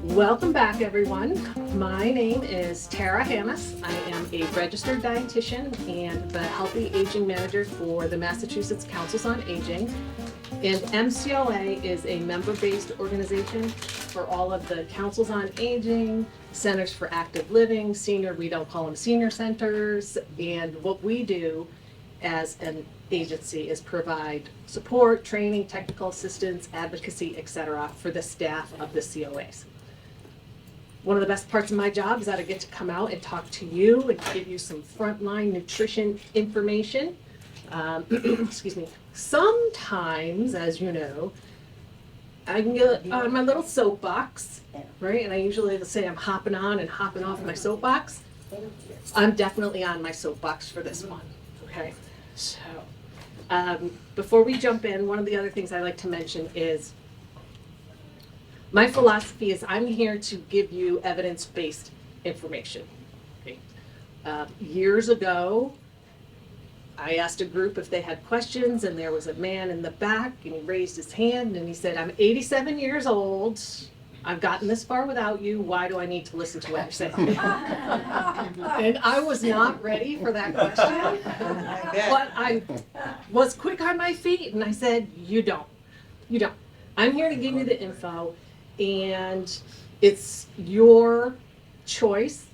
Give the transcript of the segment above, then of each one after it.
Welcome back, everyone. My name is Tara Hammes. I am a registered dietitian and the Healthy Aging Manager for the Massachusetts Councils on Aging. And MCOA is a member-based organization for all of the Councils on Aging, Centers for Active Living, we don't call them senior centers. And what we do as an agency is provide support, training, technical assistance, advocacy, etc. for the staff of the COAs. One of the best parts of my job is that I get to come out and talk to you and give you some frontline nutrition information. Excuse me. Sometimes, as you know, I can get on my little soapbox, right? And I usually say I'm hopping on and hopping off my soapbox. I'm definitely on my soapbox for this one, okay? So, before we jump in, one of the other things I like to mention is my philosophy is I'm here to give you evidence-based information. Okay. Years ago, I asked a group if they had questions, and there was a man in the back, and he raised his hand, and he said, "I'm 87 years old. I've gotten this far without you. Why do I need to listen to what you're saying?" And I was not ready for that question, but I was quick on my feet, and I said, "You don't. You don't. I'm here to give you the info, and it's your choice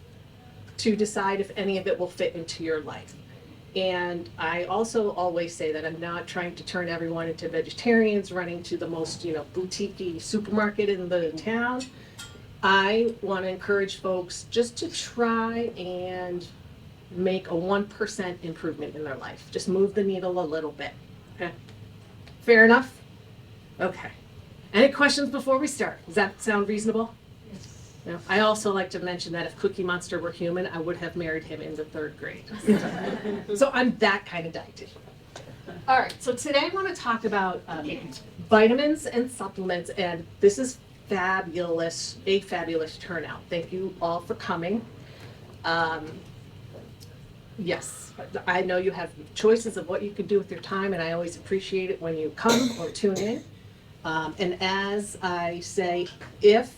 to decide if any of it will fit into your life." And I also always say that I'm not trying to turn everyone into vegetarians running to the most, boutique-y supermarket in the town. I want to encourage folks just to try and make a 1% improvement in their life. Just move the needle a little bit. Okay. Fair enough? Okay. Any questions before we start? Does that sound reasonable? No. I also like to mention that if Cookie Monster were human, I would have married him in the 3rd grade. So I'm that kind of dietitian. All right, so today I want to talk about vitamins and supplements, and this is fabulous, a fabulous turnout. Thank you all for coming. Yes, I know you have choices of what you can do with your time, and I always appreciate it when you come or tune in. And as I say, if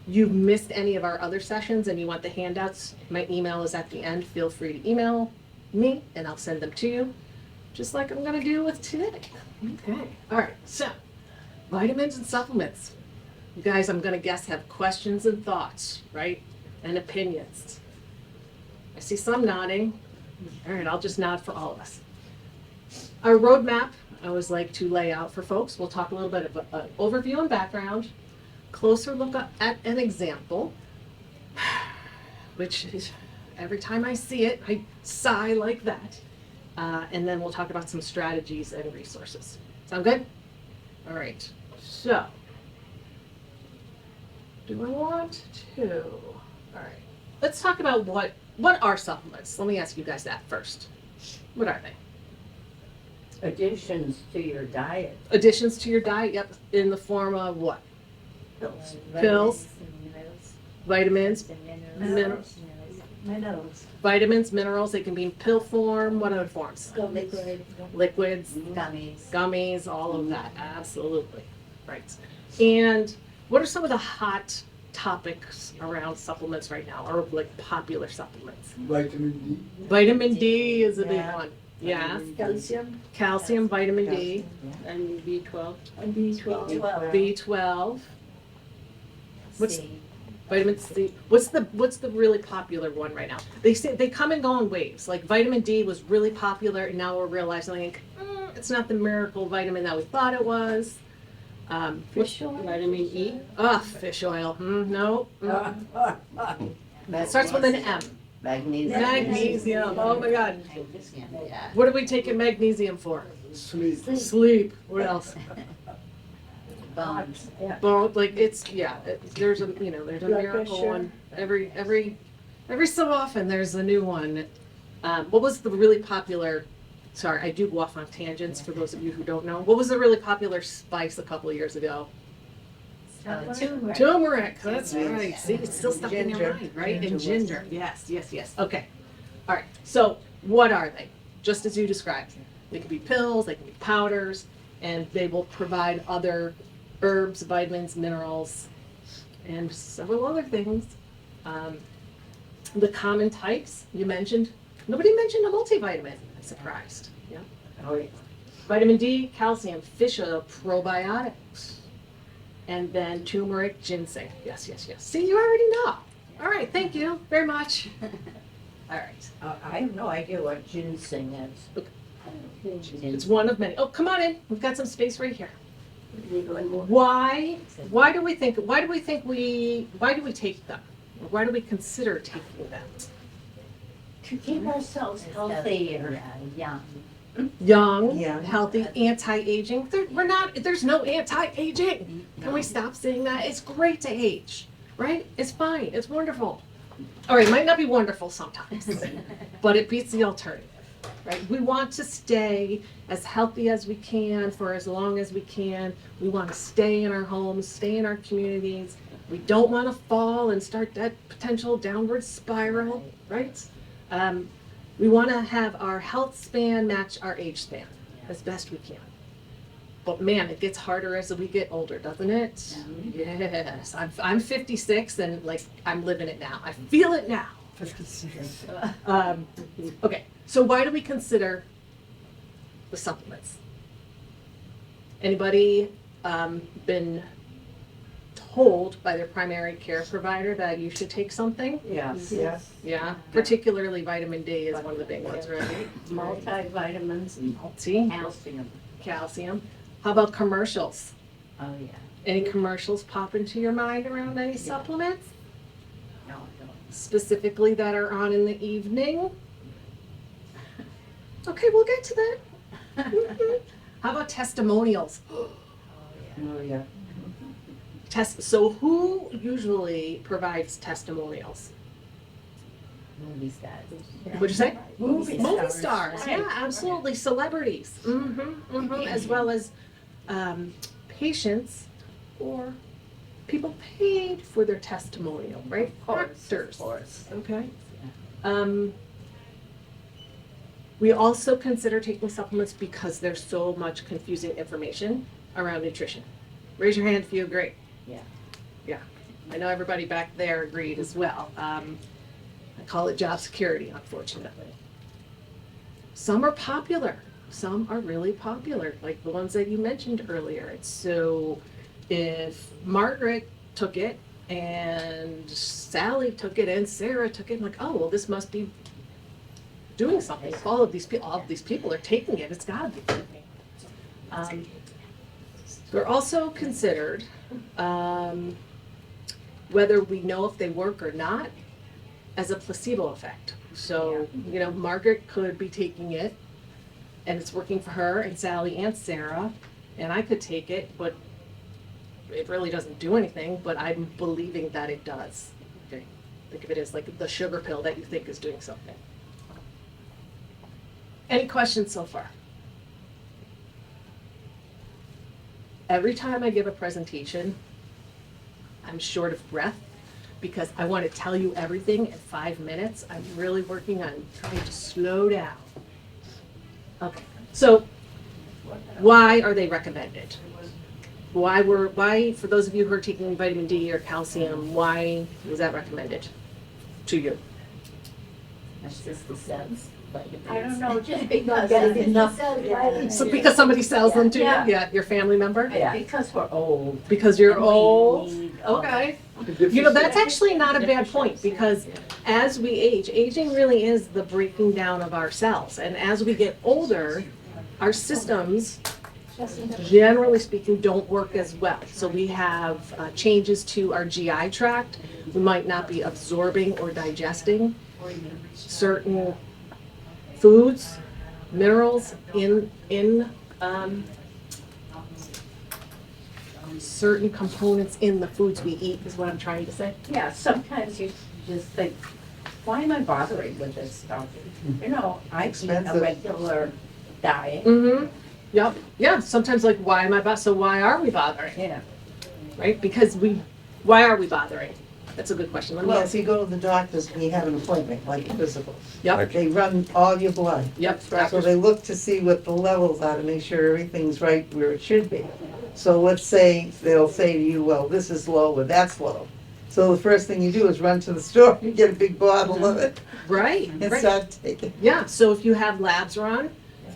you've missed any of our other sessions and you want the handouts, my email is at the end. Feel free to email me and I'll send them to you, just like I'm gonna do with today. Okay, all right, so vitamins and supplements. You guys, I'm gonna guess, have questions and thoughts, right? And opinions. I see some nodding. All right, I'll just nod for all of us. Our roadmap, I always like to lay out for folks. We'll talk a little bit of an overview and background, closer look at an example, which is, every time I see it, I sigh like that. And then we'll talk about some strategies and resources. Sound good? All right, so, do I want to? All right, let's talk about what are supplements? Let me ask you guys that first. What are they? Additions to your diet. Additions to your diet, yep, in the form of what? Pills. Pills. Vitamins. Minerals. Vitamins, minerals, they can be in pill form. What other forms? Liquids. Gummies, all of that, absolutely. Right. And what are some of the hot topics around supplements right now, or like popular supplements? Vitamin D. Vitamin D is a big one. Yeah. Calcium, vitamin D, and B12. And B12. B12. What's vitamin C? What's the really popular one right now? They say they come and go in waves. Like vitamin D was really popular, and now we're realizing like, it's not the miracle vitamin that we thought it was. Fish oil? Vitamin E. Fish oil. No. It starts with an M. Magnesium. Magnesium. Oh my God. Yeah. What are we taking magnesium for? Sleep. Sleep. What else? Bones. Bone. Like there's a there's a Blood miracle pressure. one every so often. There's a new one. What was the really popular? Sorry, I do go off on tangents for those of you who don't know. What was the really popular spice a couple of years ago? Turmeric. That's right. See, it's still stuck in your mind, right? And ginger. Yes. Okay. All right. So what are they? Just as you described. They can be pills, they can be powders, and they will provide other herbs, vitamins, minerals, and several other things. The common types you mentioned, nobody mentioned a multivitamin. I'm surprised. Yeah. Oh, yeah. Vitamin D, calcium, fish oil, probiotics, and then turmeric, ginseng. Yes, yes, yes. See, you already know. All right, thank you very much. All right. I have no idea what ginseng is. It's one of many. Oh, come on in. We've got some space right here. Why do we take them? Or why do we consider taking them? To keep ourselves healthy and young. Young, Yeah. healthy, anti-aging. There's no anti-aging. Can we stop saying that? It's great to age, right? It's fine. It's wonderful. All right, it might not be wonderful sometimes, but it beats the alternative, right? We want to stay as healthy as we can for as long as we can. We want to stay in our homes, stay in our communities. We don't want to fall and start that potential downward spiral, right? We want to have our health span match our age span as best we can. But man, it gets harder as we get older, doesn't it? Yes, I'm 56 and like I'm living it now. I feel it now. Okay, so why do we consider the supplements? Anybody been told by their primary care provider that you should take something? Yes. Yes. Yeah, particularly vitamin D is one of the big ones, right? Multivitamins and See, calcium. calcium. How about commercials? Oh, yeah. Any commercials pop into your mind around any supplements? No, no. Specifically that are on in the evening? Okay, we'll get to that. Mhm. How about testimonials? Oh, yeah. So who usually provides testimonials? Movie stars. What'd you say? Movie Movie stars. stars, yeah, absolutely. Celebrities, as well as patients or people paid for their testimonial, right? Actors. Of course. Okay. We also consider taking supplements because there's so much confusing information around nutrition. Raise your hand if you agree. Yeah. Yeah, I know everybody back there agreed as well. I call it job security, unfortunately. Some are popular, some are really popular, like the ones that you mentioned earlier. So if Margaret took it and Sally took it and Sarah took it, I'm like, oh, well, this must be doing something. If all of these people are taking it, it's gotta be working. They're also considered, whether we know if they work or not, as a placebo effect. So, Margaret could be taking it and it's working for her and Sally and Sarah, and I could take it, but it really doesn't do anything, but I'm believing that it does. Okay. Think of it as like the sugar pill that you think is doing something. Any questions so far? Every time I give a presentation, I'm short of breath because I want to tell you everything in 5 minutes. I'm really working on trying to slow down. Okay, so why are they recommended? Why, for those of you who are taking vitamin D or calcium, why was that recommended to you? That's just the sense. I don't know, just because Getting enough. So because somebody sells them to you? Yeah. Yeah, your family member? Yeah. Because we're old. Because you're And we old? need all Okay. That's actually not a bad point because as we age, aging really is the breaking down of our cells. And as we get older, our systems, generally speaking, don't work as well. So we have changes to our GI tract. We might not be absorbing or digesting certain foods, minerals in certain components in the foods we eat is what I'm trying to say. Yeah, sometimes you just think, why am I bothering with this stuff? I eat a Expensive. regular diet. Mm-hmm. Yep. Yeah. Sometimes like, why am I so why are we bothering? Yeah. Right? Because why are we bothering? That's a good question. Let me Well, ask if you go to the doctors and you have an appointment, like a physical, Yep. they run all your blood. Yep. So they look to see what the levels are to make sure everything's right where it should be. So let's say, they'll say to you, well, this is low or that's low. So the first thing you do is run to the store and get a big bottle of it Right, and right. start taking. Yeah, so if you have labs run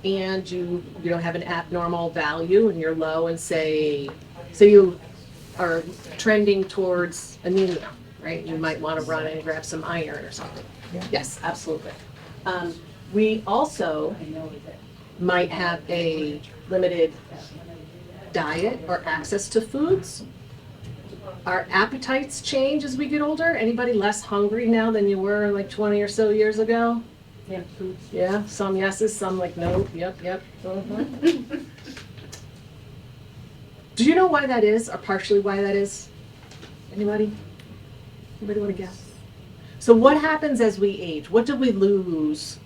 and you don't have an abnormal value and you're low and say you are trending towards anemia, right? You might want to run and grab some iron or something. Yeah. Yes, absolutely. We also might have a limited diet or access to foods. Our appetites change as we get older. Anybody less hungry now than you were like 20 or so years ago? Yeah. Yeah, some yeses, some like no, yep. Mhm. Do you know why that is, or partially why that is? Anybody? Anybody want to guess? So what happens as we age? What do we lose?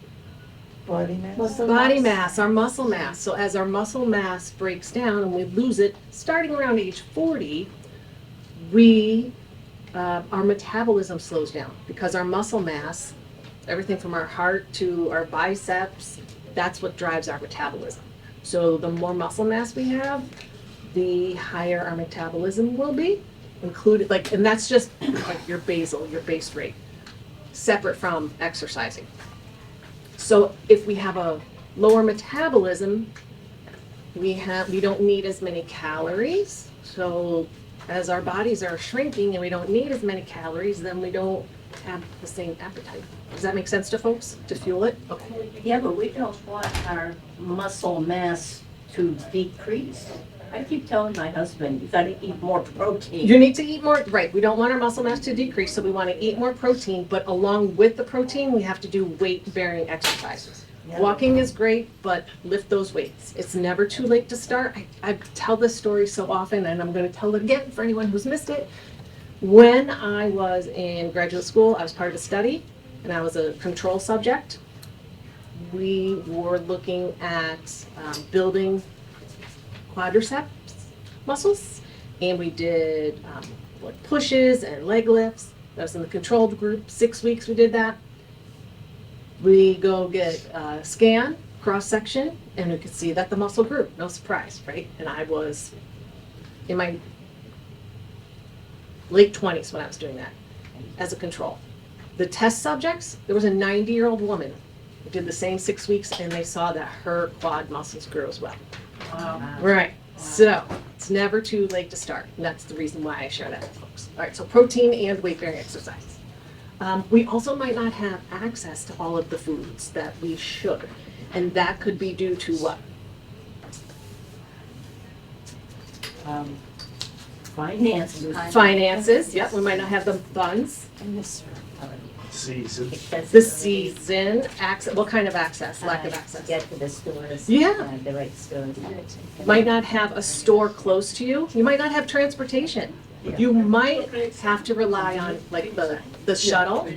Body mass. Body mass, our muscle mass. So as our muscle mass breaks down and we lose it, starting around age 40, our metabolism slows down because our muscle mass, everything from our heart to our biceps, that's what drives our metabolism. So the more muscle mass we have, the higher our metabolism will be, included, like, and that's just like your basal, your base rate, separate from exercising. So if we have a lower metabolism, we don't need as many calories. So as our bodies are shrinking and we don't need as many calories, then we don't have the same appetite. Does that make sense to folks, to fuel it? Okay. Yeah, but we don't want our muscle mass to decrease. I keep telling my husband, you gotta eat more protein. You need to eat more, right, we don't want our muscle mass to decrease, so we want to eat more protein, but along with the protein, we have to do weight-bearing exercises. Yeah. Walking is great, but lift those weights. It's never too late to start. I tell this story so often, and I'm going to tell it again for anyone who's missed it. When I was in graduate school, I was part of a study, and I was a control subject. We were looking at building quadriceps muscles, and we did like pushes and leg lifts. That was in the controlled group. 6 weeks we did that. We go get a scan, cross-section, and we could see that the muscle grew. No surprise, right? And I was in my late 20s when I was doing that as a control. The test subjects, there was a 90-year-old woman who did the same 6 weeks, and they saw that her quad muscles grew as well. Wow. Right. So it's never too late to start. And that's the reason why I share that with folks. All right. So protein and weight-bearing exercise. We also might not have access to all of the foods that we should. And that could be due to what? Finances. Finances. Yep. We might not have the funds. Season. The season. Access. What kind of access? Lack of access. Get to the stores. Yeah. The right stores. Might not have a store close to you. You might not have transportation. You might have to rely on like the shuttle,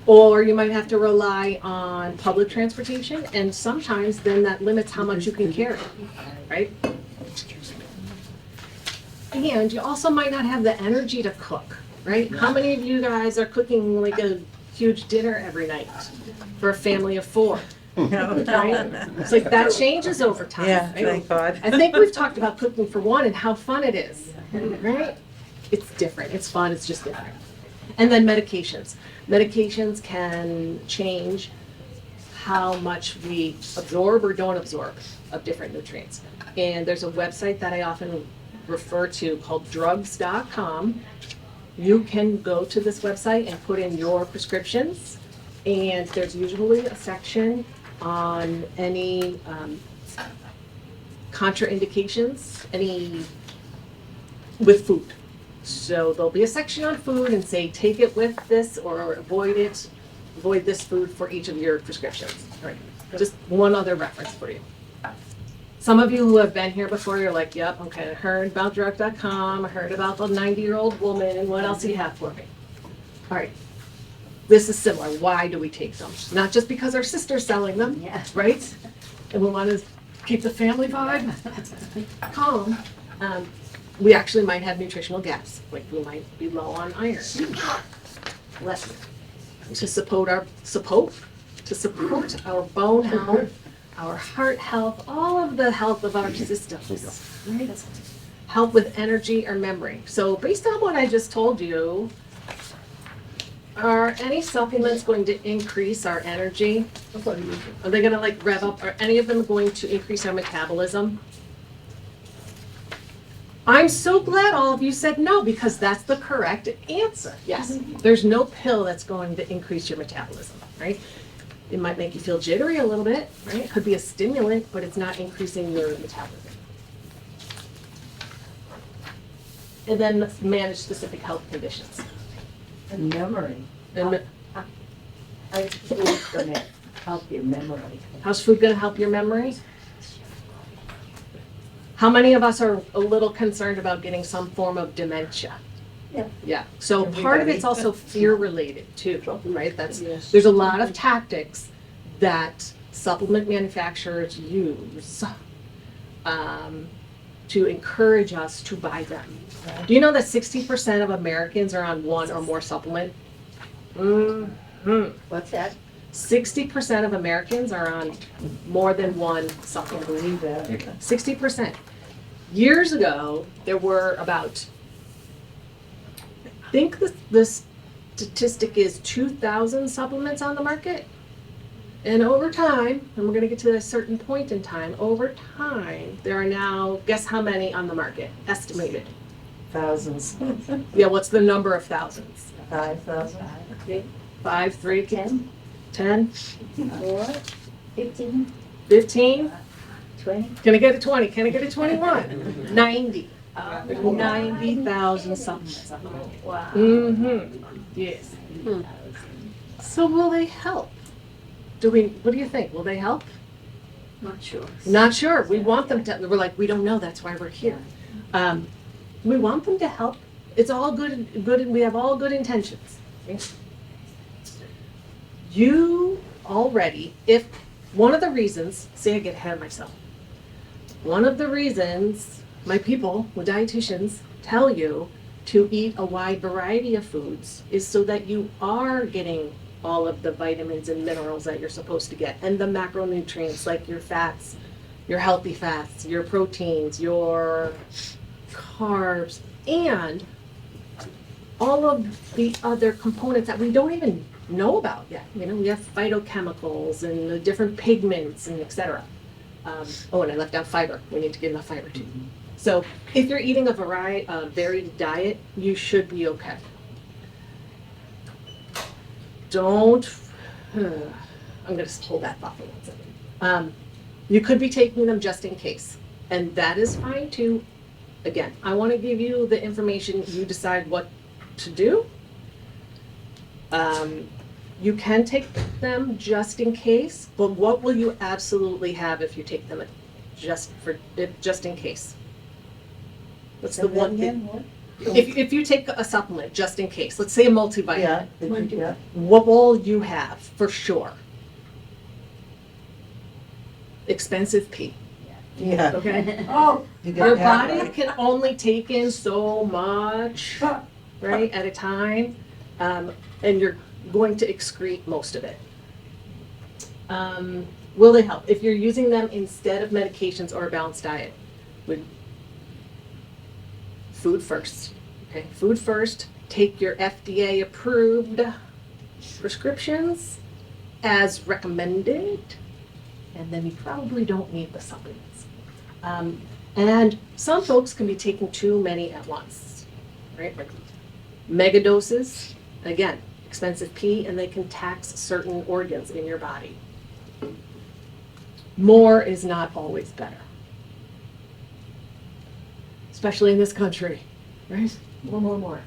or you might have to rely on public transportation, and sometimes then that limits how much you can carry, right? And you also might not have the energy to cook, right? How many of you guys are cooking like a huge dinner every night for a family of 4? Right? It's like that changes over time. Yeah, right? thank God. I think we've talked about cooking for one and how fun it is, right? It's different, it's fun, it's just different. And then medications. Medications can change how much we absorb or don't absorb of different nutrients. And there's a website that I often refer to called drugs.com. You can go to this website and put in your prescriptions, and there's usually a section on any contraindications, any with food. So there'll be a section on food and say take it with this or avoid this food for each of your prescriptions. All right. Just one other reference for you. Some of you who have been here before, you're like, yep, okay, I heard about drug.com, I heard about the 90-year-old woman, and what else do you have for me? All right. This is similar. Why do we take them? Not just because our sister's selling them, Yeah. right? And we want to keep the family vibe calm. We actually might have nutritional gaps. Like we might be low on iron. Less to support our bone health, our heart health, all of the health of our systems. Right? help with energy or memory. So based on what I just told you, are any supplements going to increase our energy? Are they gonna like rev up? Are any of them going to increase our metabolism? I'm so glad all of you said no, because that's the correct answer. Yes, there's no pill that's going to increase your metabolism, right? It might make you feel jittery a little bit, right? It could be a stimulant, but it's not increasing your metabolism. And then let's manage specific health conditions. And memory. And I think it's gonna help your memory. how's food gonna help your memory? How many of us are a little concerned about getting some form of dementia? Yeah. Yeah, so part of it's also fear related too, right? Yes. There's a lot of tactics that supplement manufacturers use to encourage us to buy them. Do you know that 60% of Americans are on one or more supplement? What's that? 60% of Americans are on more than one supplement. I believe that. 60%. Years ago, there were about, I think the statistic is 2,000 supplements on the market. And over time, and we're gonna get to a certain point in time, over time, there are now, guess how many on the market? Estimated. Thousands, Yeah, what's the number of thousands? 5,000. 5, 3, 10, 10, 4, 15, 15? 20? Can I get a 20? Can I get a 21? 90. There's 90,000 supplements on the market. Wow. Mm-hmm, yes. So will they help? What do you think? Will they help? Not sure. Not sure. We want them to, we're like, we don't know, that's why we're here. We want them to help. It's all good, we have all good intentions. You already, if, one of the reasons, say I get ahead of myself. One of the reasons my people, the dietitians, tell you to eat a wide variety of foods is so that you are getting all of the vitamins and minerals that you're supposed to get, and the macronutrients like your fats, your healthy fats, your proteins, your carbs, and all of the other components that we don't even know about yet. You know, we have phytochemicals and the different pigments and et cetera. Oh, and I left out fiber. We need to get enough fiber too. So if you're eating a varied diet, you should be okay. Don't, I'm gonna hold that thought for 1 second. You could be taking them just in case, and that is fine too. Again, I wanna give you the information, you decide what to do. You can take them just in case, but what will you absolutely have if you take them just in case? What's the one thing? What? If you take a supplement just in case, let's say a multivitamin, Yeah. what will you have for sure? Expensive pee, Yeah. okay? Oh, You get Your that body right. can only take in so much, right, at a time, and you're going to excrete most of it. Will they help? If you're using them instead of medications or a balanced diet, food first, okay? Food first, take your FDA approved prescriptions as recommended, and then you probably don't need the supplements. And some folks can be taking too many at once, right? Mega doses, again, expensive pee, and they can tax certain organs in your body. More is not always better. Especially in this country, right? More.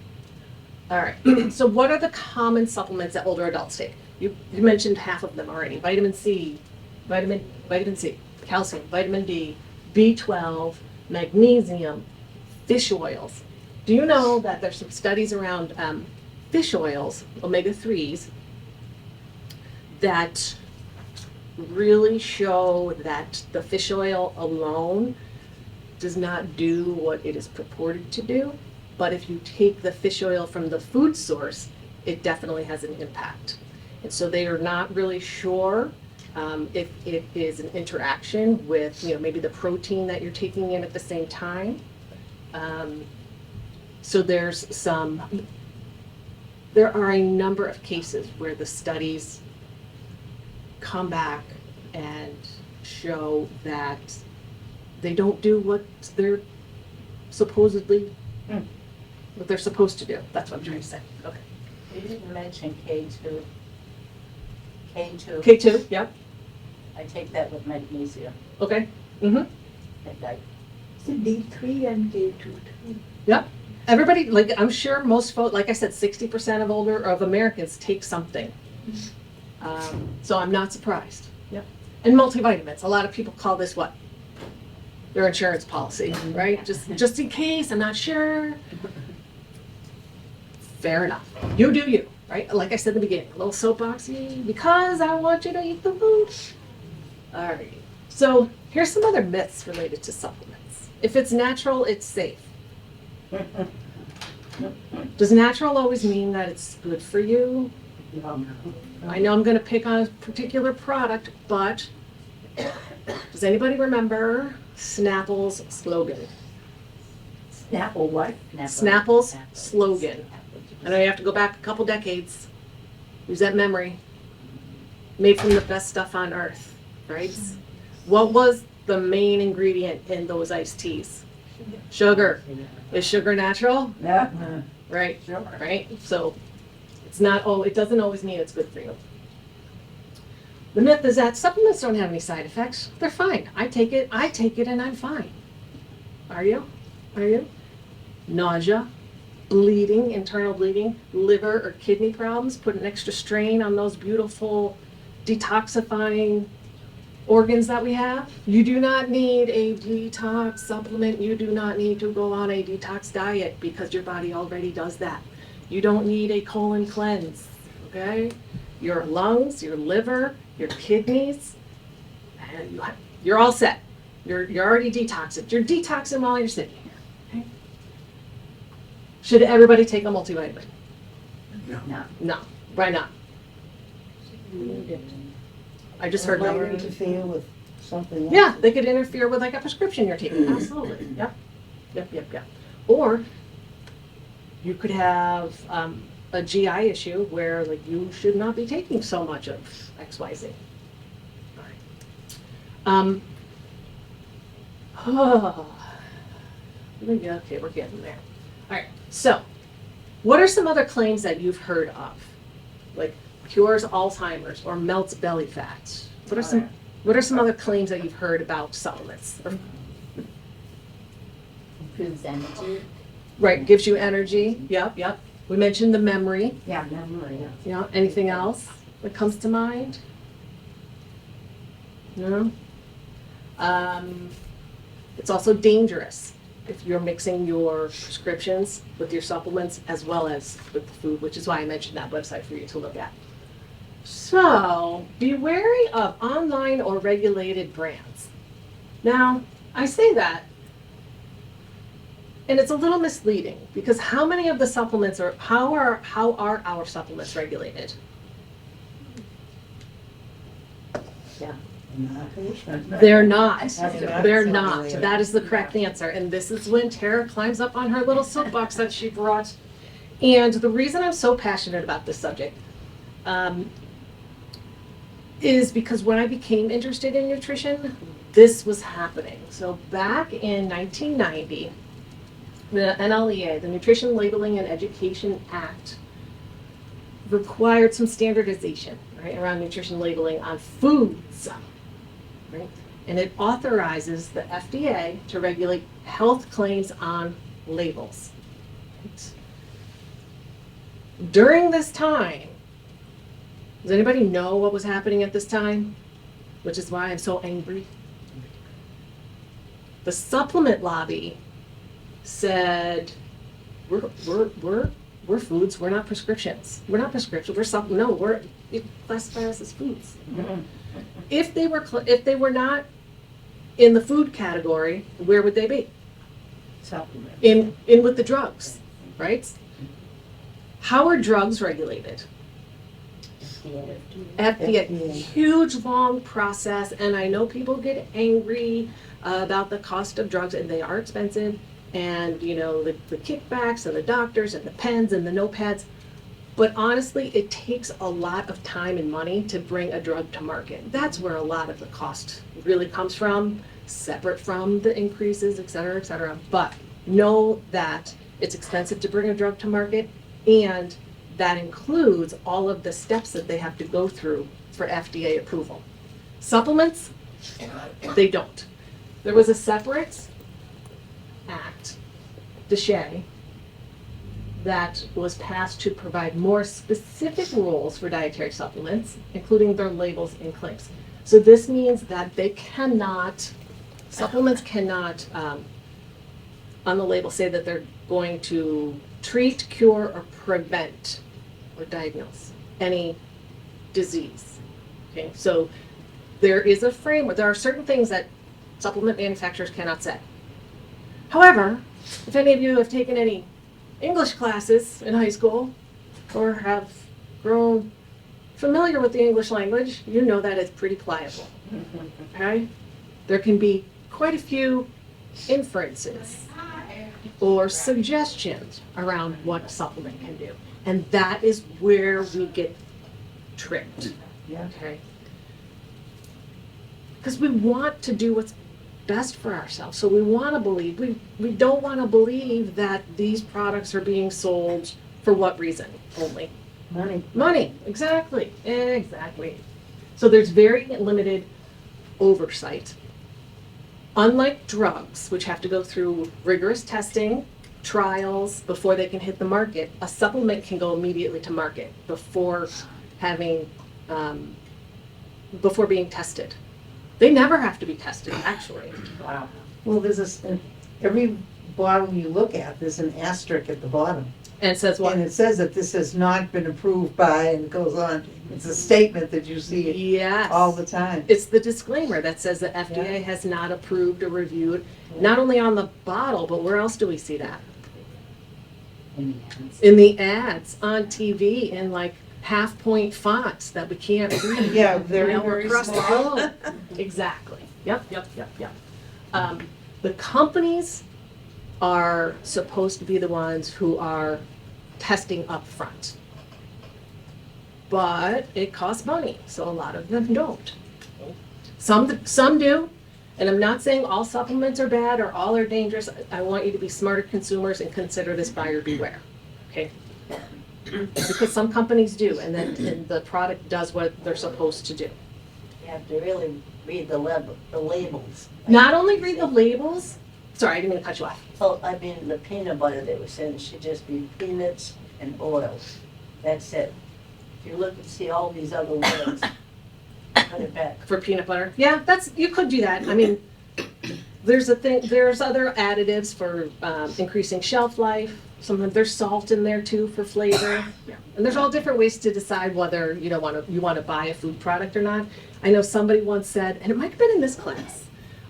All right, so what are the common supplements that older adults take? You mentioned half of them already. Vitamin C, calcium, vitamin D, B12, magnesium, fish oils. Do you know that there's some studies around fish oils, omega-3s, that really show that the fish oil alone does not do what it is purported to do, but if you take the fish oil from the food source, it definitely has an impact. And so they are not really sure if it is an interaction with, maybe the protein that you're taking in at the same time. So there are a number of cases where the studies come back and show that they don't do what they're supposedly, what they're supposed to do. That's what I'm trying to say. Okay. You didn't mention K2. K2. K2, yep, I take that with magnesium. okay. Mm-hmm. So D3 and K2. Yep. Everybody, like, I'm sure most folks, like I said, 60% of Americans take something. So I'm not surprised. Yep. And multivitamins, a lot of people call this what? Their insurance policy, right? Just in case, I'm not sure. Fair enough. You do you, right? Like I said in the beginning, a little soapboxy, because I want you to eat the food. All right. So here's some other myths related to supplements. If it's natural, it's safe. Does natural always mean that it's good for you? I know I'm going to pick on a particular product, but does anybody remember Snapple's slogan? Snapple what? Snapple's slogan. I know you have to go back a couple decades. Use that memory. Made from the best stuff on earth, right? What was the main ingredient in those iced teas? Sugar. Is sugar natural? Yeah. Right, right? So it's not, it doesn't always mean it's good for you. The myth is that supplements don't have any side effects. They're fine. I take it and I'm fine. Are you? Are you? Nausea, bleeding, internal bleeding, liver or kidney problems, put an extra strain on those beautiful detoxifying organs that we have. You do not need a detox supplement. You do not need to go on a detox diet because your body already does that. You don't need a colon cleanse, okay? Your lungs, your liver, your kidneys, and you're all set. You're already detoxing. You're detoxing while you're sitting here, okay? Should everybody take a multivitamin? No. No. Why not? I just heard It might no. interfere with something else. Yeah, they could interfere with like a prescription you're taking. Absolutely. Yep. Or you could have a GI issue where like you should not be taking so much of XYZ. All right. Okay, we're getting there. All right. So, what are some other claims that you've heard of, like cures Alzheimer's or melts belly fat? What are some other claims that you've heard about supplements? Improves energy. Right, gives you energy. Yep. We mentioned the memory. Yeah, memory. Yeah. Anything else that comes to mind? No. It's also dangerous if you're mixing your prescriptions with your supplements as well as with the food, which is why I mentioned that website for you to look at. So, be wary of online or regulated brands. Now, I say that, and it's a little misleading because how many of the supplements how are our supplements regulated? They're not. They're not. That is the correct answer. And this is when Tara climbs up on her little soapbox that she brought. And the reason I'm so passionate about this subject is because when I became interested in nutrition, this was happening. So back in 1990, the NLEA, the Nutrition Labeling and Education Act, required some standardization, right, around nutrition labeling on foods, right? And it authorizes the FDA to regulate health claims on labels. Right? During this time, does anybody know what was happening at this time? Which is why I'm so angry. The supplement lobby said, we're foods, we're not prescriptions. We're not prescription, we're classified us as foods. If they were not in the food category, where would they be? Supplement. In with the drugs, right? How are drugs regulated? FDA, huge long process, and I know people get angry about the cost of drugs, and they are expensive, and, you know, the kickbacks and the doctors and the pens and the notepads. But honestly, it takes a lot of time and money to bring a drug to market. That's where a lot of the cost really comes from, separate from the increases, et cetera, et cetera. But know that it's expensive to bring a drug to market, and that includes all of the steps that they have to go through for FDA approval. Supplements, they don't. There was a separate act, DSHEA, that was passed to provide more specific rules for dietary supplements, including their labels and claims. So this means that they cannot, supplements cannot, on the label say that they're going to treat, cure, or prevent or diagnose any disease. Okay, so there is a framework. There are certain things that supplement manufacturers cannot say. However, if any of you have taken any English classes in high school or have grown familiar with the English language, you know that it's pretty pliable. Okay? There can be quite a few inferences or suggestions around what a supplement can do. And that is where we get tricked. Yeah. Okay? Because we want to do what's best for ourselves. So we want to believe, we don't want to believe that these products are being sold for what reason only? Money. Money, exactly, exactly. So there's very limited oversight. Unlike drugs, which have to go through rigorous testing, trials before they can hit the market, a supplement can go immediately to market before having, before being tested. They never have to be tested, actually. Wow. Well, there's every bottle you look at, there's an asterisk at the bottom. And it says what? And it says that this has not been approved by, and it goes on. It's a statement that you see Yes. all the time. It's the disclaimer that says that FDA has not approved or reviewed, not only on the bottle, but where else do we see that? In the ads, on TV, in like half-point fonts that we can't read. Yeah, very, You know, very across the small. globe. Exactly. Yep. The companies are supposed to be the ones who are testing up front. But it costs money, so a lot of them don't. Some do, and I'm not saying all supplements are bad or all are dangerous. I want you to be smarter consumers and consider this buyer beware, okay? Because some companies do, and then the product does what they're supposed to do. You have to really read the labels. Not only read the labels, sorry, I didn't mean to cut you off. Oh, I mean, the peanut butter they were saying should just be peanuts and oil. That's it. If you look and see all these other words, put it back. For peanut butter, yeah, you could do that. I mean, there's other additives for increasing shelf life. Sometimes there's salt in there too for flavor. And there's all different ways to decide whether you want to buy a food product or not. I know somebody once said, and it might have been in this class,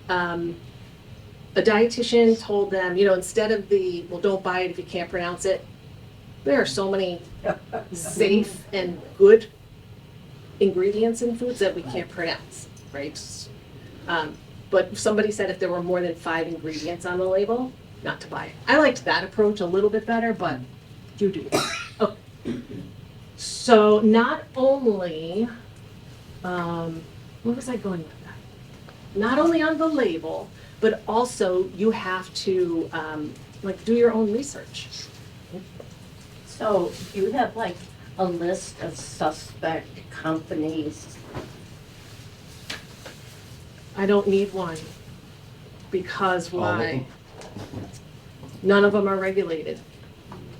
a dietitian told them, instead of well, don't buy it if you can't pronounce it. There are so many safe and good ingredients in foods that we can't pronounce, right? But somebody said if there were more than 5 ingredients on the label, not to buy it. I liked that approach a little bit better, but you do. Oh. So not only, where was I going with that? Not only on the label, but also you have to do your own research. So you have like a list of suspect companies. I don't need one. Because All of why? them? None of them are regulated.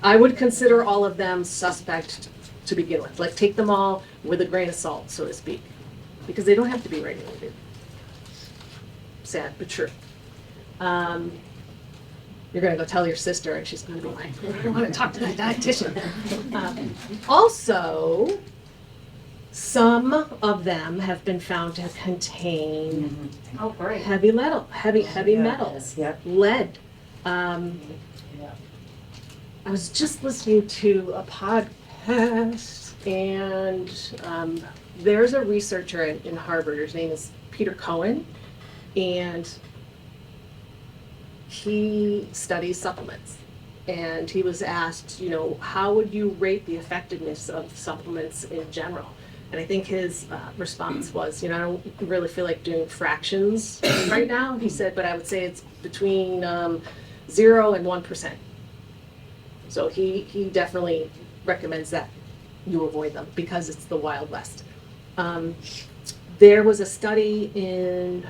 I would consider all of them suspect to begin with. Like, take them all with a grain of salt, so to speak, because they don't have to be regulated. Sad, but true. You're gonna go tell your sister, and she's gonna be like, I don't want to talk to that dietitian. Also, some of them have been found to contain Oh, great. heavy metals, Yeah. lead. I was just listening to a podcast, and there's a researcher in Harvard. His name is Peter Cohen, and he studies supplements. And he was asked, you know, how would you rate the effectiveness of supplements in general? And I think his response was, you know, I don't really feel like doing fractions right now. He said, but I would say it's between 0 and 1%. So he definitely recommends that you avoid them because it's the Wild West. There was a study in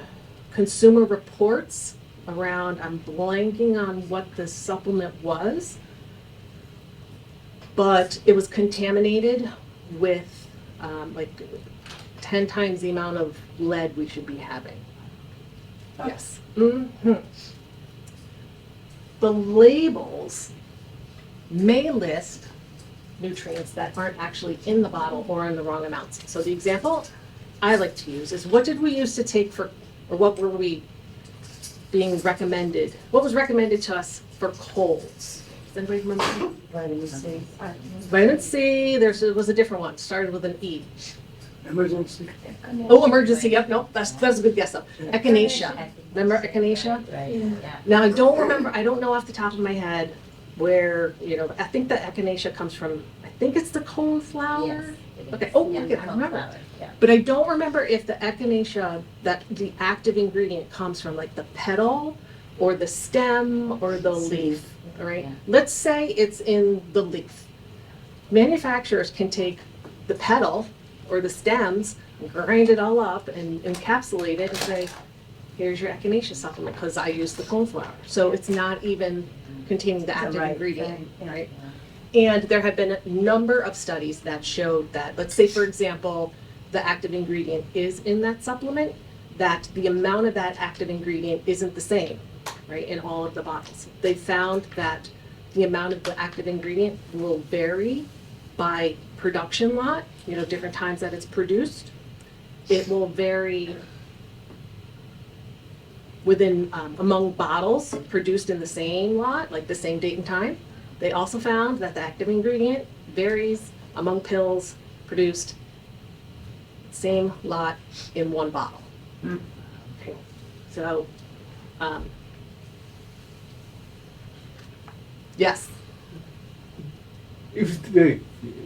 Consumer Reports around, I'm blanking on what the supplement was, but it was contaminated with like 10 times the amount of lead we should be having. Yes. The labels may list nutrients that aren't actually in the bottle or in the wrong amounts. So the example I like to use is, what did we used to take for, or what were we being recommended? What was recommended to us for colds? Does anybody remember? Vitamin C. Vitamin C, there was a different one, started with an E. Emergency. Oh, emergency, yep, nope, that's a good guess though. Echinacea, remember echinacea? Right, yeah. Now, I don't remember, I don't know off the top of my head where, you know, I think the echinacea comes from, I think it's the coneflower? Yes, it is. Okay, oh, Yeah, look at, I remember. sunflower, yeah. But I don't remember if the echinacea, that the active ingredient comes from like the petal or the stem or the leaf, all right? Yeah. Let's say it's in the leaf. Manufacturers can take the petal or the stems, grind it all up and encapsulate it and say, here's your echinacea supplement because I use the coneflower. So it's not even containing the active right ingredient, thing, yeah. right? And there have been a number of studies that showed that, let's say for example, the active ingredient is in that supplement, that the amount of that active ingredient isn't the same, right, in all of the bottles. They found that the amount of the active ingredient will vary by production lot, you know, different times that it's produced. It will vary within, among bottles produced in the same lot, like the same date and time. They also found that the active ingredient varies among pills produced same lot in one bottle. Okay. So, yes, If the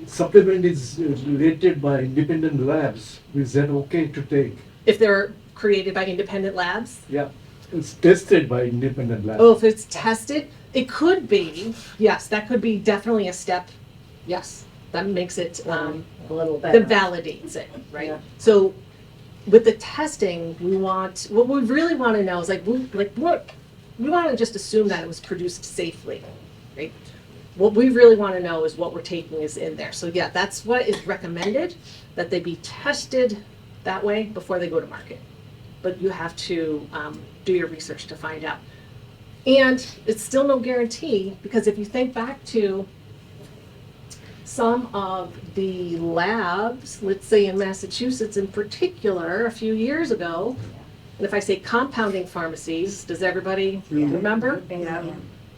supplement is rated by independent labs, is that okay to take? if they're created by independent labs. Yeah, it's tested by independent labs. Oh, if it's tested, it could be, yes, that could be definitely a step, yes. That makes it, A little that better. validates it, right? Yeah. So with the testing, what we really want to know is we want to just assume that it was produced safely, right? What we really want to know is what we're taking is in there. So yeah, that's what is recommended, that they be tested that way before they go to market. But you have to do your research to find out. And it's still no guarantee, because if you think back to some of the labs, let's say in Massachusetts in particular, a few years ago, and if I say compounding pharmacies, does everybody remember? Yeah.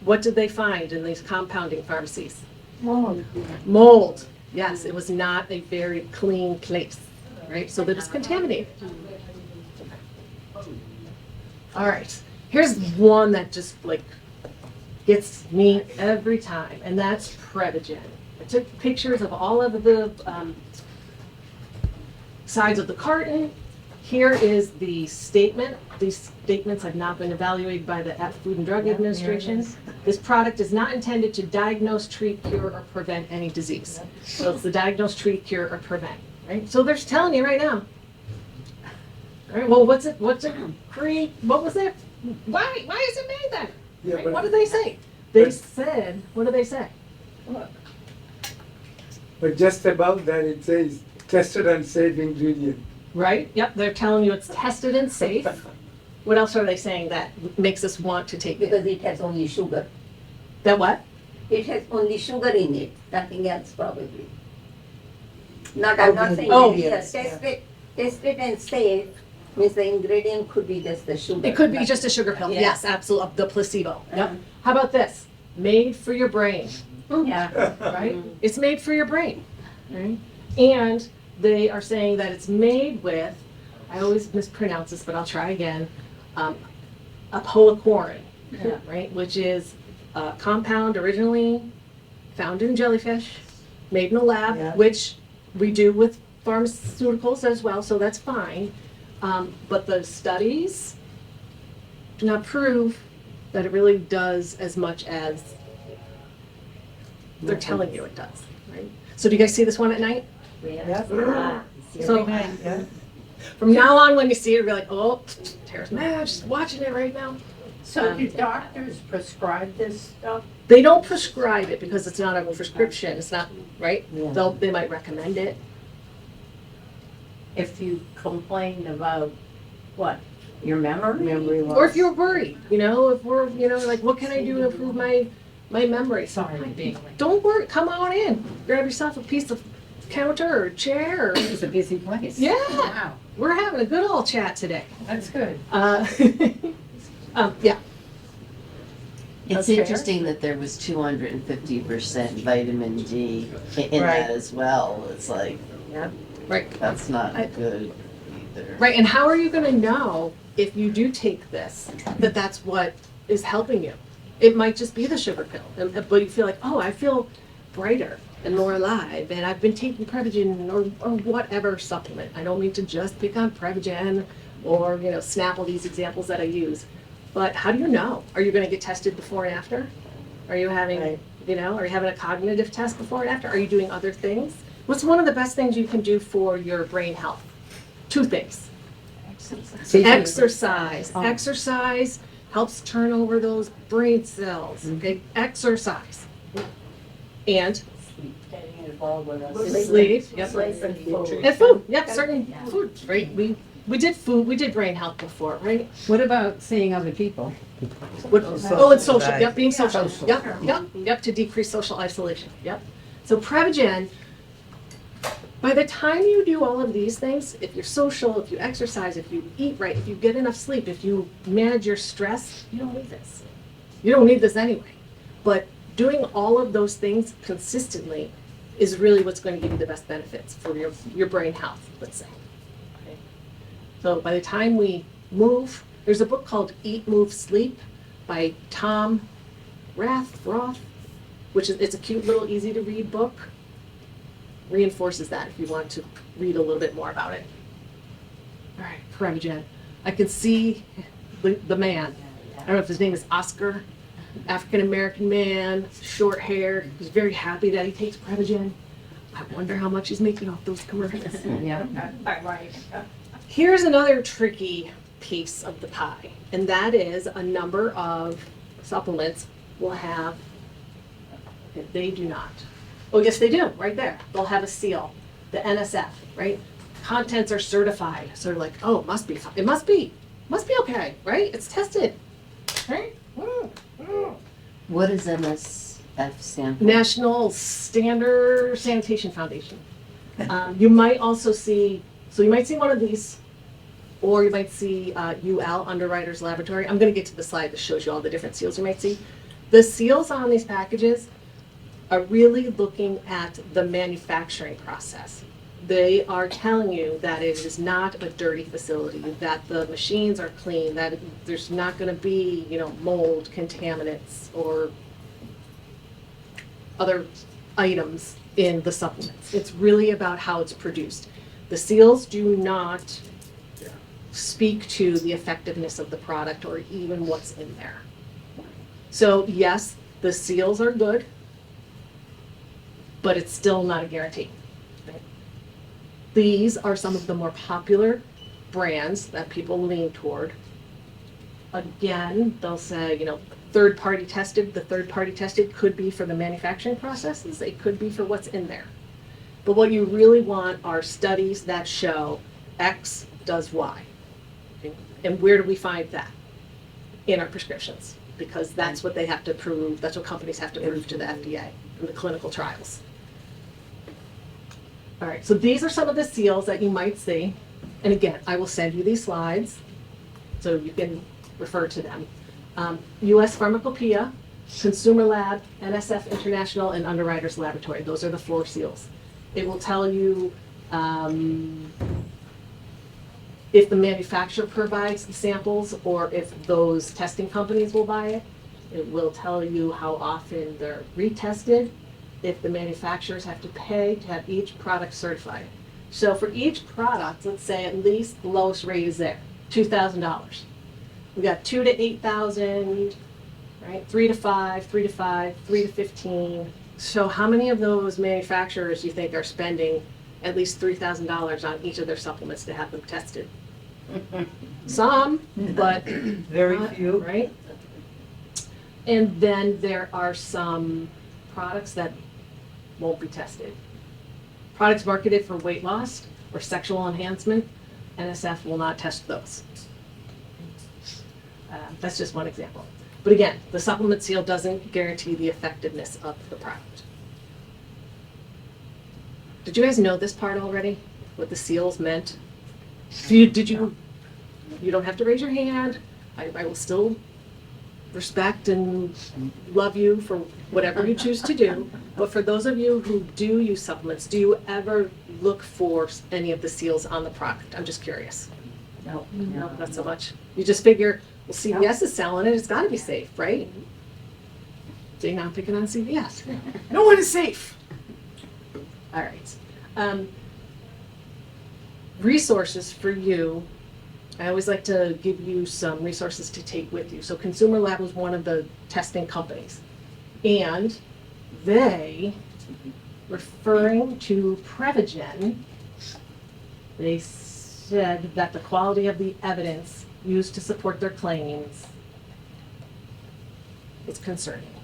What did they find in these compounding pharmacies? Mold. Mold. Yes, it was not a very clean place, right? So that it's contaminated. All right, here's one that just gets me every time, and that's Prevagen. I took pictures of all of the sides of the carton. Here is the statement. These statements have not been evaluated by the Food and Drug Administration. This product is not intended to diagnose, treat, cure, or prevent any disease. So it's the diagnose, treat, cure, or prevent, right? So they're telling you right now. All right, well, what's it create? What was it? Why is it made then? Yeah, Right? but- What did they say? They said, what did they say? But just above that, it says tested and safe ingredient. Right? Yep, they're telling you it's tested and safe. What else are they saying that makes us want to take it? Because it has only sugar. That what? It has only sugar in it, nothing else probably. I'm not saying, Oh. yes, tested and safe means the ingredient could be just the sugar. It could be just a sugar pill. Yeah. Yes, absolutely. The placebo. Yep. How about this? Made for your brain. Yeah, Right? It's made for your brain. Right? And they are saying that it's made with, I always mispronounce this, but I'll try again, apolecorin. Yeah. right? Which is a compound originally found in jellyfish, made in a lab, Yeah. which we do with pharmaceuticals as well, so that's fine. But the studies do not prove that it really does as much as they're telling you it does, right? So do you guys see this one at night? Yeah. So Yeah. from now on, when you see it, you'll be like, oh, Tara's mad, she's watching it right now. So do doctors prescribe this stuff? They don't prescribe it because it's not a prescription, it's not, right? Yeah. They might recommend it. If you complain about, what, your memory? Memory loss. Or if you're worried, if we're, like, what can I do to improve my memory? Sorry, don't worry, come on in, grab yourself a piece of counter or chair. Or, It's a busy place. yeah, Wow, we're having a good old chat today. that's good. Yeah, It's Okay. interesting that there was 250% vitamin D in Right. that as well. It's like, right. that's not I- good either. Right, and how are you gonna know if you do take this, that that's what is helping you? It might just be the sugar pill, but you feel like, oh, I feel brighter and more alive, and I've been taking Prevagen or whatever supplement. I don't mean to just pick on Prevagen or, Snapple, these examples that I use. But how do you know? Are you gonna get tested before and after? Are you having, Right. are you having a cognitive test before and after? Are you doing other things? What's one of the best things you can do for your brain health? 2 things. Exercise. Exercise helps turn over those brain cells. Okay, exercise. And Getting involved with us. sleep. Yep. Sleep and food. And food. Yep, certain foods. Right. We did food. We did brain health before, right? What about seeing other people? And social. Yep, being social. Yep, to decrease social isolation. Yep. So Prevagen. By the time you do all of these things, if you're social, if you exercise, if you eat right, if you get enough sleep, if you manage your stress, you don't need this. You don't need this anyway. But doing all of those things consistently is really what's going to give you the best benefits for your brain health, let's say. Okay. So by the time we move, there's a book called Eat, Move, Sleep by Tom Roth, which it's a cute little easy to read book. Reinforces that if you want to read a little bit more about it. All right, Prevagen. I can see the man. I don't know if his name is Oscar, African-American man, short hair. He's very happy that he takes Prevagen. I wonder how much he's making off those commercials. Yeah. Right. Here's another tricky piece of the pie, and that is a number of supplements will have, they do not. Oh, yes, they do, right there. They'll have a seal, the NSF, right? Contents are certified, so they're like, oh, it must be okay, right? It's tested, right? What does MSF stand for? National Standard Sanitation Foundation. You might also see, so you might see one of these, or you might see UL, Underwriters Laboratory. I'm gonna get to the slide that shows you all the different seals you might see. The seals on these packages are really looking at the manufacturing process. They are telling you that it is not a dirty facility, that the machines are clean, that there's not gonna be, mold, contaminants, or other items in the supplements. It's really about how it's produced. The seals do not speak to the effectiveness of the product or even what's in there. So yes, the seals are good, but it's still not a guarantee. These are some of the more popular brands that people lean toward. Again, they'll say, third-party tested. The third-party tested could be for the manufacturing processes. It could be for what's in there. But what you really want are studies that show X does Y. Okay? And where do we find that? In our prescriptions, because that's what they have to prove. That's what companies have to prove to the FDA in the clinical trials. All right, so these are some of the seals that you might see. And again, I will send you these slides so you can refer to them. US Pharmacopoeia, Consumer Lab, NSF International, and Underwriters Laboratory. Those are the 4 seals. It will tell you if the manufacturer provides the samples or if those testing companies will buy it. It will tell you how often they're retested, if the manufacturers have to pay to have each product certified. So for each product, let's say at least the lowest rate is there, $2,000. We got 2 to 8,000, right? 3 to 5, 3 to 5, 3 to 15. So how many of those manufacturers do you think are spending at least $3,000 on each of their supplements to have them tested? Some, but Very not, few. right? And then there are some products that won't be tested. Products marketed for weight loss or sexual enhancement, NSF will not test those. That's just one example. But again, the supplement seal doesn't guarantee the effectiveness of the product. Did you guys know this part already? What the seals meant? Did you? You don't have to raise your hand. I will still respect and love you for whatever you choose to do. But for those of you who do use supplements, do you ever look for any of the seals on the product? I'm just curious. No. No, not so much. You just figure, well, CVS is selling it, it's gotta be safe, right? See, now I'm picking on CVS. No one is safe. All right. Resources for you. I always like to give you some resources to take with you. So Consumer Lab was one of the testing companies. And they, referring to Prevagen, they said that the quality of the evidence used to support their claims is concerning.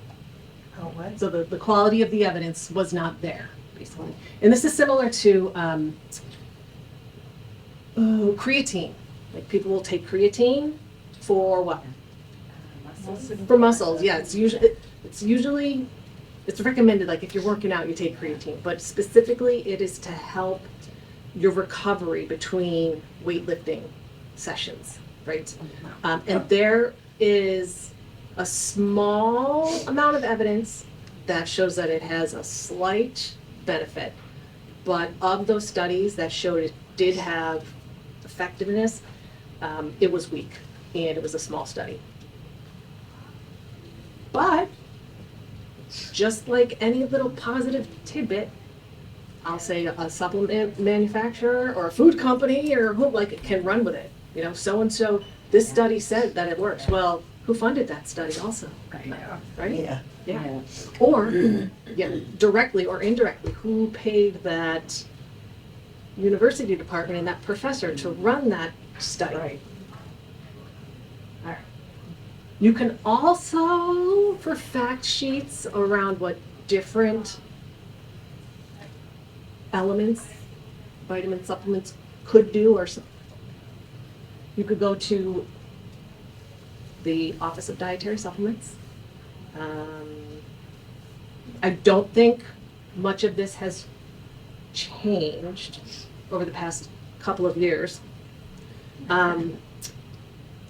Oh, what? So the quality of the evidence was not there, basically. And this is similar to creatine. Like people will take creatine for what? For muscles, yeah. It's usually it's recommended, like if you're working out, you take creatine. But specifically, it is to help your recovery between weightlifting sessions, right? And there is a small amount of evidence that shows that it has a slight benefit. But of those studies that showed it did have effectiveness, it was weak, and it was a small study. But just like any little positive tidbit, I'll say a supplement manufacturer or a food company or who can run with it. You know, so and so. This study said that it works. Well, who funded that study also? Right? Yeah. Yeah. Or, yeah, directly or indirectly, who paid that university department and that professor to run that study? Right. All right. You can also, for fact sheets around what different elements, vitamin supplements could do, or you could go to the Office of Dietary Supplements. I don't think much of this has changed over the past couple of years.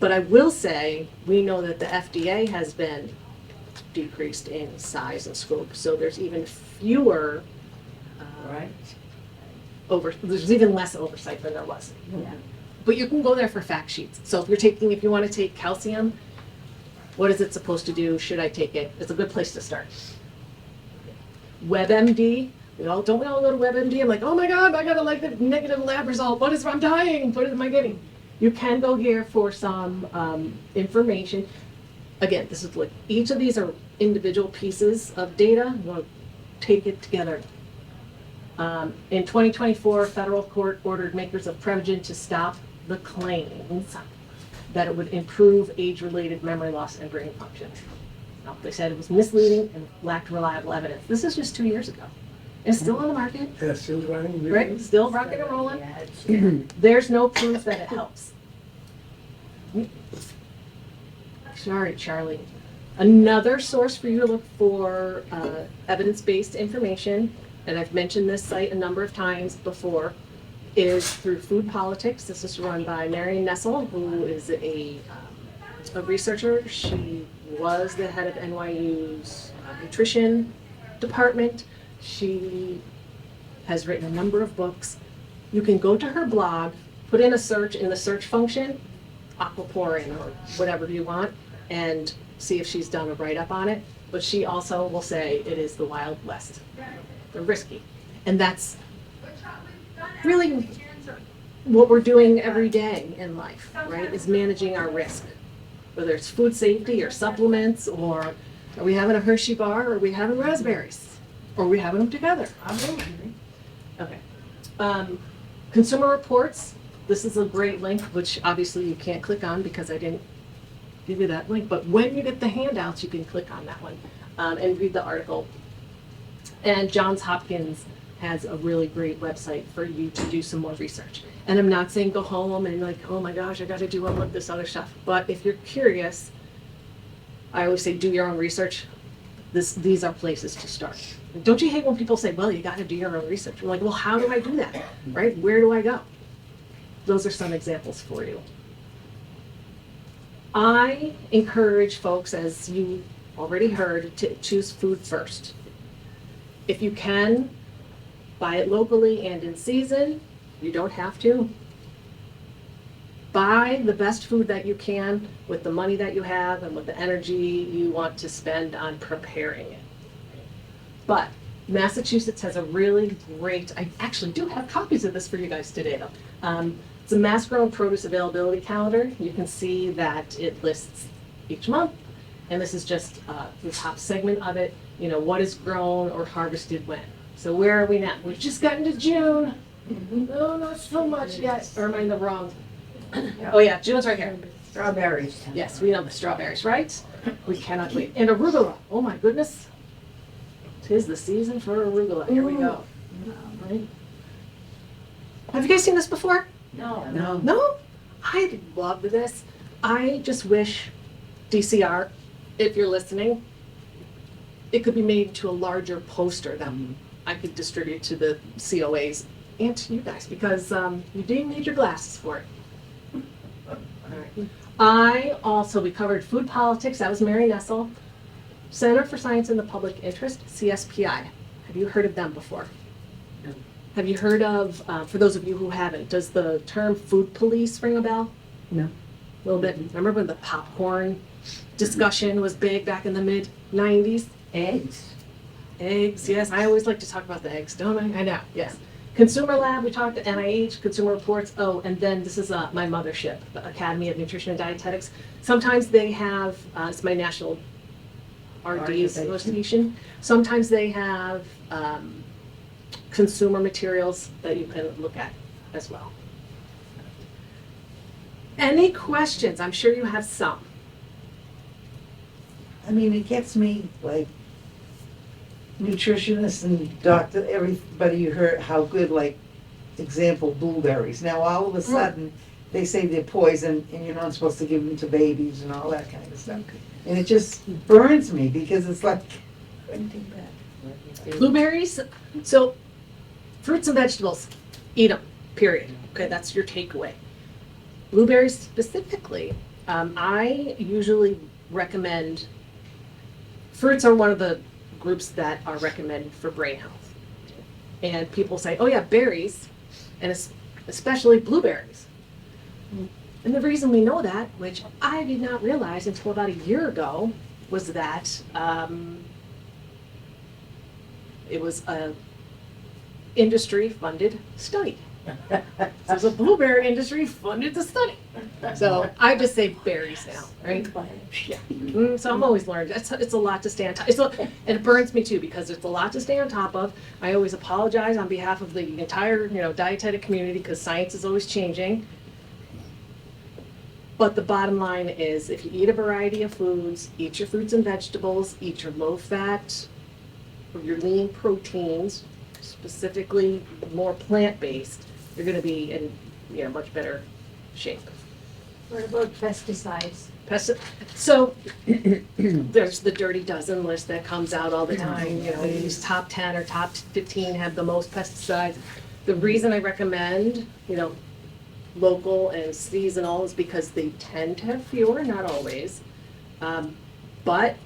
But I will say, we know that the FDA has been decreased in size and scope, so there's even fewer, Right? there's even less oversight than there was. Yeah. But you can go there for fact sheets. So if you want to take calcium, what is it supposed to do? Should I take it? It's a good place to start. WebMD, don't we all go to WebMD? I'm like, oh my God, I got a negative lab result. I'm dying. What am I getting? You can go here for some information. Again, this is like, each of these are individual pieces of data. You want to take it together. In 2024, federal court ordered makers of Prevagen to stop the claims that it would improve age-related memory loss and brain function. Now, they said it was misleading and lacked reliable evidence. This is just 2 years ago. It's still on the market, Yeah, still running. right? Still rocking and rolling. Yeah, it's- There's no proof that it helps. Sorry, Charlie. Another source for you to look for evidence-based information, and I've mentioned this site a number of times before, is through Food Politics. This is run by Marion Nessel, who is a researcher. She was the head of NYU's nutrition department. She has written a number of books. You can go to her blog put in a search in the search function, aquaporin or whatever you want, and see if she's done a write-up on it. But she also will say it is the Wild West. They're risky. And that's really what we're doing every day in life, right, is managing our risk. Whether it's food safety or supplements, or are we having a Hershey bar, or are we having raspberries? Or are we having them together? Okay. Consumer Reports, this is a great link, which obviously you can't click on because I didn't give you that link, but when you get the handouts, you can click on that one and read the article. And Johns Hopkins has a really great website for you to do some more research. And I'm not saying go home and like, oh my gosh, I got to do all of this other stuff. But if you're curious, I always say do your own research. These are places to start. Don't you hate when people say, well, you got to do your own research? I'm like, well, how do I do that? Right? Where do I go? Those are some examples for you. I encourage folks, as you already heard, to choose food first. If you can, buy it locally and in season. You don't have to. Buy the best food that you can with the money that you have and with the energy you want to spend on preparing it. But Massachusetts has a really great, I actually do have copies of this for you guys today though. It's a Mass Grown Produce Availability Calendar. You can see that it lists each month, and this is just the top segment of it, you know, what is grown or harvested when. So where are we now? We've just gotten to June. No, not so much yet. Or am I in the wrong? Oh yeah, June's right here. Strawberries. Yes, we know the strawberries, right? We cannot wait. And arugula, oh my goodness. 'Tis the season for arugula. Here we go. Right. Have you guys seen this before? No. No? I love this. I just wish DCR, if you're listening, it could be made into a larger poster that I could distribute to the COAs and to you guys, because you do need your glasses for it. All right. We covered food politics. That was Mary Nessel. Center for Science in the Public Interest, CSPI. Have you heard of them before? No. Have you heard of, for those of you who haven't, does the term food police ring a bell? No. A little bit. Remember when the popcorn discussion was big back in the mid-90s? Eggs. Eggs, yes. I always like to talk about the eggs, don't I? I know, yes. Consumer Lab, we talked to NIH, Consumer Reports. Oh, and then this is my mothership, the Academy of Nutrition and Dietetics. Sometimes they have, it's my national RD association. Sometimes they have consumer materials that you can look at as well. Any questions? I'm sure you have some. I mean, it gets me, like, nutritionists and doctor, everybody you heard how good, like, example, blueberries. Now, all of a sudden, they say they're poison and you're not supposed to give them to babies and all that kind of stuff. And it just burns me because it's like, Blueberries, so fruits and vegetables, eat them, period. Okay, that's your takeaway. Blueberries specifically, I usually recommend, fruits are one of the groups that are recommended for brain health. And people say, oh yeah, berries, and especially blueberries. And the reason we know that, which I did not realize until about a year ago, was that it was a industry-funded study. So the blueberry industry funded the study. So I just say berries now, right? Yeah. So I'm always learning. It's a lot to stay on top. And it burns me too because it's a lot to stay on top of. I always apologize on behalf of the entire, dietetic community because science is always changing. But the bottom line is, if you eat a variety of foods, eat your fruits and vegetables, eat your low-fat or your lean proteins, specifically more plant-based, you're going to be in much better shape. What about pesticides? So there's the Dirty Dozen list that comes out all the time. These top 10 or top 15 have the most pesticides. The reason I recommend, local and seasonal is because they tend to have fewer, not always. But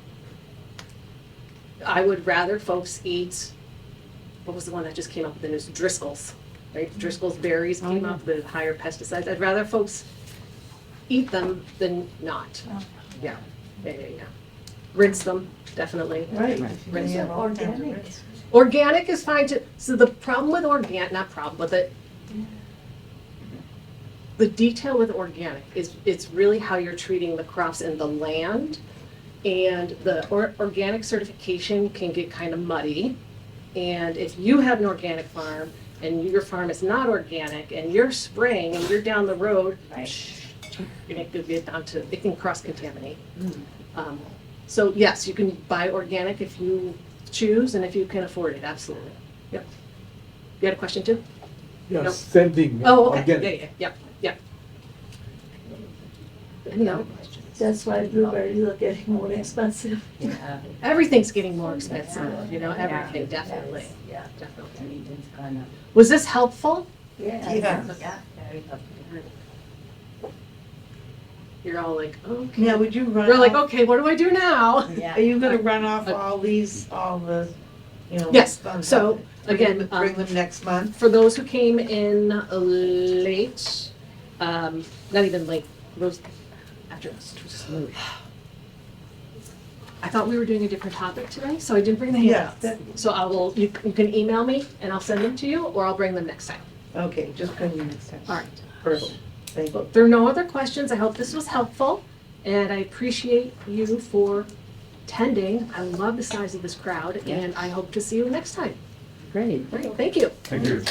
I would rather folks eat, what was the one that just came up with the news? Driscoll's. right? Driscoll's berries came up with higher pesticides. I'd rather folks eat them than not. Yeah, yeah. Rinse them, definitely. Right. Rinse them. Organic. Organic is fine too. So the problem with not problem, but the detail with organic is it's really how you're treating the crops and the land. And the organic certification can get kind of muddy. And if you have an organic farm and your farm is not organic and you're spraying and you're down the road, it could get down to, it can cross-contaminate. So yes, you can buy organic if you choose and if you can afford it, absolutely. Yep. You had a question too? Yeah, No. same thing. Oh, okay, organic. yeah. Any other questions? That's why blueberries are getting more expensive. Everything's getting more expensive, everything, definitely, Yeah. definitely. Was this helpful? Yeah. You're all like, okay. Now, would you run We're like, off, okay, what do I do now? are you gonna run off all the, Yes, fun so, stuff? again, Bring them next month? For those who came in late, not even late, those after us, too slow. I thought we were doing a different topic today, so I didn't bring the Yeah, handouts. So you can email me and I'll send them to you, or I'll bring them next time. Okay, just bring them next time. All right. Perfect, thank you. If there are no other questions, I hope this was helpful, and I appreciate you for attending. I love the size of this crowd, and I hope to see you next time. Great. Great, thank you. Thank you.